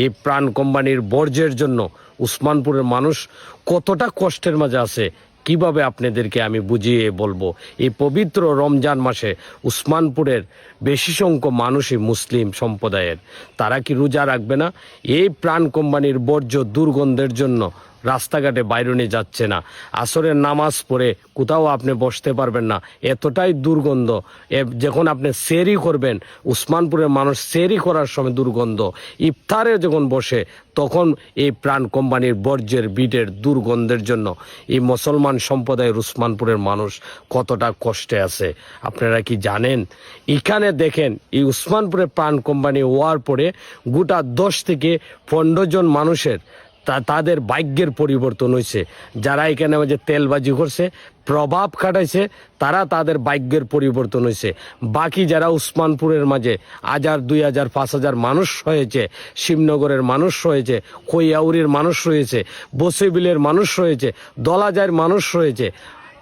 এই প্রাণ কোম্পানির বর্জ্যের জন্য উসমানপুরের মানুষ কতটা কষ্টের মাঝে আছে কিভাবে আপনাদেরকে আমি বুঝিয়ে বলবো। এই পবিত্র রমজান মাসে উসমানপুরের বেশি সংখ্যক মানুষই মুসলিম সম্প্রদায়ের, তারা কি রোজা রাখবে না? এই প্রাণ কোম্পানির বর্জ্য দুর্গন্ধের জন্য রাস্তাঘাটে বাইরনে যাচ্ছে না, আসরের নামাজ পড়ে কোথাও আপনি বসতে পারবেন না, এতটাই দুর্গন্ধ। যখন আপনি সেরি করবেন, উসমানপুরের মানুষ সেরি করার সময় দুর্গন্ধ, ইফতারে যখন বসে তখন এই প্রাণ কোম্পানির বর্জ্যের বিটের দুর্গন্ধের জন্য এই মুসলমান সম্প্রদায়ের উসমানপুরের মানুষ কতটা কষ্টে আছে আপনারা কি জানেন? এখানে দেখেন এই উসমানপুরের প্রাণ কোম্পানি হওয়ার পরে গোটা 10 থেকে 15 জন মানুষের তাদের ভাগ্যের পরিবর্তন হয়েছে। যারা এখানে যে তেলবাজি করছে, প্রভাব খাটাইছে, তারা তাদের ভাগ্যের পরিবর্তন হয়েছে। বাকি যারা উসমানপুরের মাঝে 1000, 2000, 5000 মানুষ হয়েছে, শিবনগরের মানুষ রয়েছে, কৈয়াউরির মানুষ রয়েছে, বসিবিলের মানুষ রয়েছে, দলাজায়ের মানুষ রয়েছে,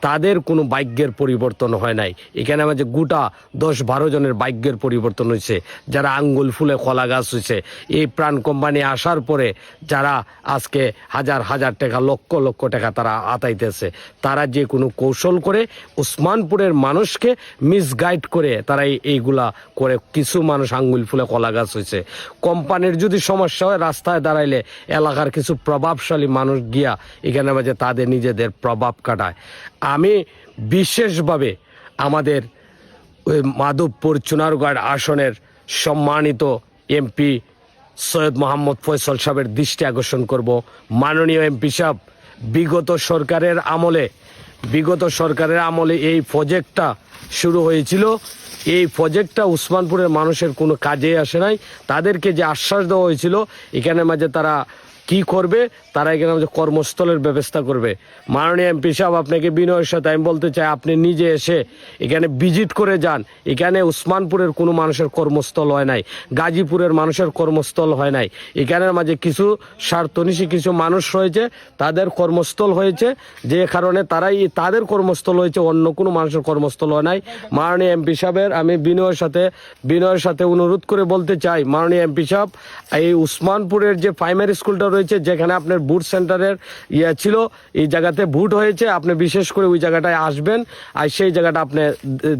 তাদের কোনো ভাগ্যের পরিবর্তন হয় নাই। এখানে আমাদের গোটা 10-12 জনের ভাগ্যের পরিবর্তন হয়েছে। যারা আঙ্গুল ফুলে কলা গাছ হয়েছে, এই প্রাণ কোম্পানি আসার পরে যারা আজকে হাজার হাজার টাকা, লক্ষ লক্ষ টাকা তারা আতাইতেছে, তারা যে কোনো কৌশল করে উসমানপুরের মানুষকে মিসগাইড করে তারা এইগুলা করে। কিছু মানুষ আঙ্গুল ফুলে কলা গাছ হয়েছে। কোম্পানির যদি সমস্যা হয়, রাস্তায় দাঁড়াইলে এলাকার কিছু প্রভাবশালী মানুষ গিয়া এখানে মাঝে তাদের নিজেদের প্রভাব কাটায়। আমি বিশেষভাবে আমাদের মাধবপুর চুনারগড় আসনের সম্মানিত এমপি সৈয়দ মোহাম্মদ ফয়সল সাহেবের দৃষ্টি আকর্ষণ করব। মাননীয় এমপি সাহেব, বিগত সরকারের আমলে এই প্রজেক্টটা শুরু হয়েছিল। এই প্রজেক্টটা উসমানপুরের মানুষের কোনো কাজে আসে নাই। তাদেরকে যে আশ্বাস দেওয়া হয়েছিল এখানে মাঝে তারা কি করবে, তারা এখানে কর্মস্থলের ব্যবস্থা করবে। মাননীয় এমপি সাহেব, আপনাকে বিনয়ের সাথে আমি বলতে চাই, আপনি নিজে এসে এখানে ভিজিট করে যান। এখানে উসমানপুরের কোনো মানুষের কর্মস্থল হয় নাই, গাজীপুরের মানুষের কর্মস্থল হয় নাই। এখানের মাঝে কিছু স্বার্থনিশী কিছু মানুষ রয়েছে, তাদের কর্মস্থল হয়েছে, যে কারণে তারাই তাদের কর্মস্থল হয়েছে, অন্য কোনো মানুষের কর্মস্থল হয় নাই। মাননীয় এমপি সাহেবের আমি বিনয়ের সাথে অনুরোধ করে বলতে চাই, মাননীয় এমপি সাহেব, এই উসমানপুরের যে প্রাইমারি স্কুলটা রয়েছে, যেখানে আপনার বুট সেন্টারের ছিল, এই জায়গাতে বুট হয়েছে, আপনি বিশেষ করে ওই জায়গাটায় আসবেন, আর সেই জায়গাটা আপনি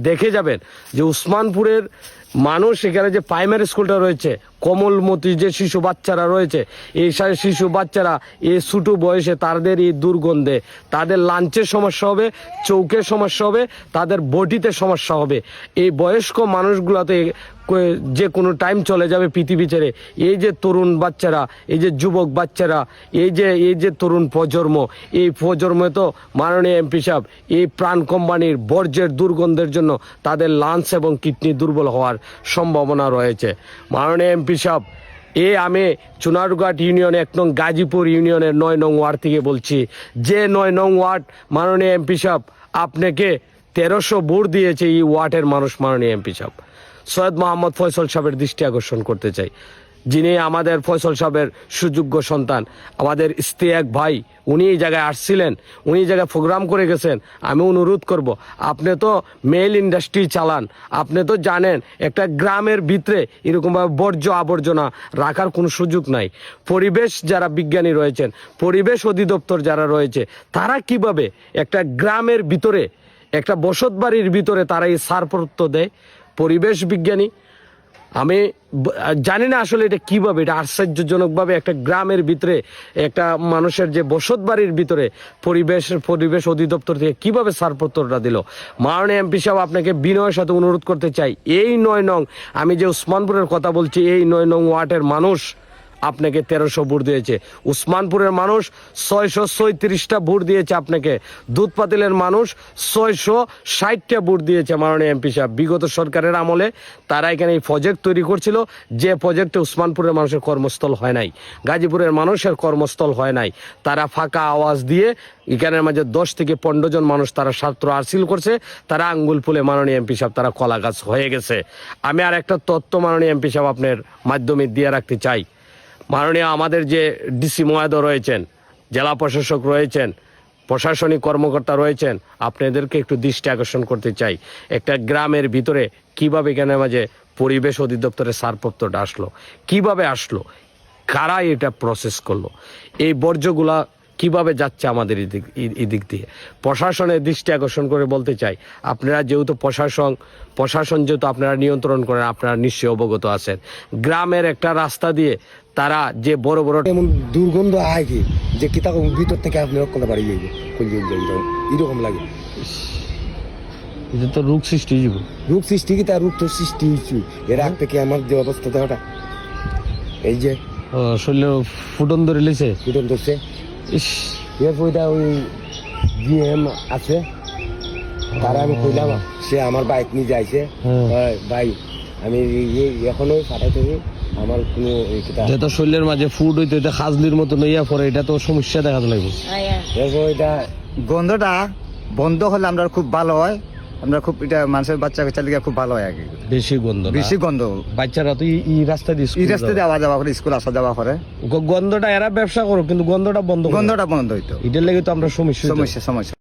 দেখে যাবেন যে উসমানপুরের মানুষ এখানে যে প্রাইমারি স্কুলটা রয়েছে, কোমলমতি যে শিশু বাচ্চারা রয়েছে, এই শিশু বাচ্চারা এই ছোটো বয়সে তাদের এই দুর্গন্ধে তাদের লাঞ্চের সমস্যা হবে, চৌকের সমস্যা হবে, তাদের বডিতে সমস্যা হবে। এই বয়স্ক মানুষগুলোতে যে কোনো টাইম চলে যাবে পৃথিবী ছেড়ে। এই যে তরুণ বাচ্চারা, এই যে যুবক বাচ্চারা, এই যে তরুণ প্রজন্ম, এই প্রজন্মে তো মাননীয় এমপি সাহেব এই প্রাণ কোম্পানির বর্জ্যের দুর্গন্ধের জন্য তাদের লাংস এবং কিডনি দুর্বল হওয়ার সম্ভাবনা রয়েছে। মাননীয় এমপি সাহেব, আমি চুনারঘাট ইউনিয়নে 1 নং গাজীপুর ইউনিয়নের 9 নং ওয়ার্ড থেকে বলছি, যে 9 নং ওয়ার্ড মাননীয় এমপি সাহেব আপনাকে 1300 ভোট দিয়েছে এই ওয়ার্ডের মানুষ। মাননীয় এমপি সাহেব, সৈয়দ মোহাম্মদ ফয়সল সাহেবের দৃষ্টি আকর্ষণ করতে চাই, যিনি আমাদের ফয়সল সাহেবের সুযোগ্য সন্তান, আমাদের ইস্তেয়াক ভাই, উনি এই জায়গায় আসছিলেন, উনি এই জায়গায় প্রোগ্রাম করে গেছেন। আমি অনুরোধ করব, আপনি তো মেল ইন্ডাস্ট্রি চালান, আপনি তো জানেন একটা গ্রামের ভিতরে এরকমভাবে বর্জ্য আবর্জনা রাখার কোনো সুযোগ নাই। পরিবেশ যারা বিজ্ঞানী রয়েছেন, পরিবেশ অধিদপ্তর যারা রয়েছে, তারা কিভাবে একটা গ্রামের ভিতরে, একটা বসত বাড়ির ভিতরে তারা এই ছাড়পত্র দেয়? পরিবেশ বিজ্ঞানী, আমি জানি না আসলে এটা কিভাবে, এটা আশ্চর্যজনকভাবে একটা গ্রামের ভিতরে একটা মানুষের যে বসত বাড়ির ভিতরে পরিবেশ অধিদপ্তর থেকে কিভাবে ছাড়পত্রটা দিল। মাননীয় এমপি সাহেব, আপনাকে বিনয়ের সাথে অনুরোধ করতে চাই, এই 9 নং, আমি যে উসমানপুরের কথা বলছি, এই 9 নং ওয়ার্ডের মানুষ আপনাকে 1300 ভোট দিয়েছে। উসমানপুরের মানুষ 637টা ভোট দিয়েছে আপনাকে। দুধপাতিলের মানুষ 660টা ভোট দিয়েছে। মাননীয় এমপি সাহেব, বিগত সরকারের আমলে তারা এখানে এই প্রজেক্ট তৈরি করছিল, যে প্রজেক্টে উসমানপুরের মানুষের কর্মস্থল হয় নাই, গাজীপুরের মানুষের কর্মস্থল হয় নাই। তারা ফাঁকা আওয়াজ দিয়ে এখানের মাঝে 10 থেকে 15 জন মানুষ তারা ছাত্র হাসিল করছে, তারা আঙ্গুল ফুলে মাননীয় এমপি সাহেব তারা কলা গাছ হয়ে গেছে। আমি আর একটা তথ্য মাননীয় এমপি সাহেব আপনার মাধ্যমে দিয়ে রাখতে চাই। মাননীয় আমাদের যে ডিসি মহোদয় রয়েছেন, জেলা প্রশাসক রয়েছেন, প্রশাসনিক কর্মকর্তা রয়েছেন, আপনাদেরকে একটু দৃষ্টি আকর্ষণ করতে চাই, একটা গ্রামের ভিতরে কিভাবে এখানে মাঝে পরিবেশ অধিদপ্তরের ছাড়পত্রটা আসলো, কিভাবে আসলো, কারা এটা প্রসেস করলো, এই বর্জ্যগুলা কিভাবে যাচ্ছে আমাদের এদিক দিয়ে। প্রশাসনের দৃষ্টি আকর্ষণ করে বলতে চাই, আপনারা যেহেতু প্রশাসন যেহেতু আপনারা নিয়ন্ত্রণ করেন, আপনারা নিশ্চয়ই অবগত আছেন, গ্রামের একটা রাস্তা দিয়ে তারা যে বড় বড় এমন দুর্গন্ধ আয় কি যে কিতা ভিতর থেকে আপনি রক্ষণটা বাড়িয়ে যাইবে এরকম লাগে। এটা তো রোগ সৃষ্টি হয়ে যাবে। রোগ সৃষ্টি কি তার রোগ তো সৃষ্টি হয়েছে এর আগ থেকে আমার যে অবস্থা দেওয়াটা এই যে শরীরে ফুটন ধরে লিছে, ফুটন ধরছে। ইস, এরপরটা ওই জিএম আছে, তারা আমি কইলাম, সে আমার বাইক নিয়ে যাইছে, ভাই আমি এখনো পাঠাইতে আমার কোনো যে তো শরীরের মাঝে ফুড হইতে হইতে খাজলির মতো নইয়া পড়ে, এটা তো সমস্যা দেখা লাগবে। এরপর এটা গন্ধটা বন্ধ হলে আমরা খুব ভালো হয়, আমরা খুব এটা মানুষের বাচ্চা কাচ্চা লিগে খুব ভালো হয় আর কি। বেশি গন্ধ, বেশি গন্ধ, বাচ্চারা তো এই রাস্তা দিয়ে এই রাস্তা দিয়ে আওয়া যাওয়া করে, স্কুল আসা যাওয়া করে, গন্ধটা এরা ব্যবসা করো কিন্তু গন্ধটা বন্ধ গন্ধটা বন্ধ হইতো, এটার লেগে তো আমরা সমস্যা সমস্যা